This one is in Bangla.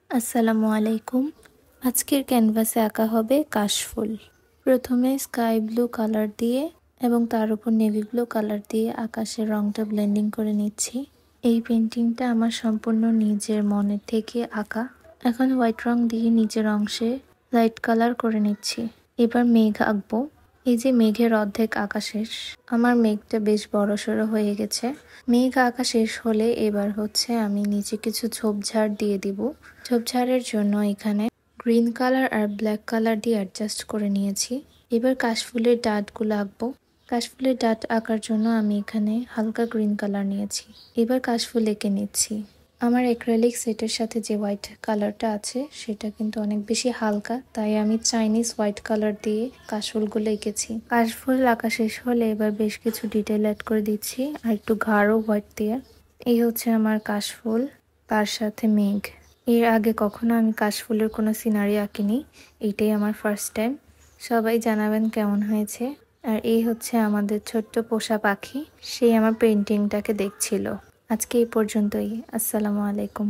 আসসালামু আলাইকুম। আজকের ক্যানভাসে আঁকা হবে কাশফুল। প্রথমে স্কাই ব্লু কালার দিয়ে এবং তার উপর নেভি ব্লু কালার দিয়ে আকাশের রংটা ব্লেন্ডিং করে নিচ্ছি। এই পেন্টিংটা আমার সম্পূর্ণ নিজের মনের থেকে আঁকা। এখন হোয়াইট রং দিয়ে নিচের অংশে লাইট কালার করে নিচ্ছি। এবার মেঘ আঁকবো। এই যে মেঘের অর্ধেক আঁকা শেষ। আমার মেঘটা বেশ বড়সড় হয়ে গেছে। মেঘ আঁকা শেষ হলে এবার হচ্ছে আমি নিচে কিছু ঝোপঝাড় দিয়ে দিব। ঝোপঝাড়ের জন্য এখানে গ্রিন কালার আর ব্ল্যাক কালার দিয়ে অ্যাডজাস্ট করে নিয়েছি। এবার কাশফুলের ডাঁটগুলো আঁকবো। কাশফুলের ডাঁট আঁকার জন্য আমি এখানে হালকা গ্রিন কালার নিয়েছি। এবার কাশফুল এঁকে নিচ্ছি। আমার অ্যাক্রিলিক সেটের সাথে যে হোয়াইট কালারটা আছে সেটা কিন্তু অনেক বেশি হালকা, তাই আমি চাইনিজ হোয়াইট কালার দিয়ে কাশফুলগুলো এঁকেছি। কাশফুল আঁকা শেষ হলে এবার বেশ কিছু ডিটেল অ্যাড করে দিচ্ছি আর একটু গাঢ় হোয়াইট দিয়ে। এই হচ্ছে আমার কাশফুল, তার সাথে মেঘ। এর আগে কখনো আমি কাশফুলের কোনো সিনারি আঁকিনি, এইটাই আমার ফার্স্ট টাইম। সবাই জানাবেন কেমন হয়েছে। আর এই হচ্ছে আমাদের ছোট্ট পোষা পাখি, সেই আমার পেন্টিংটাকে দেখছিল। আজকে এই পর্যন্তই। আসসালামু আলাইকুম।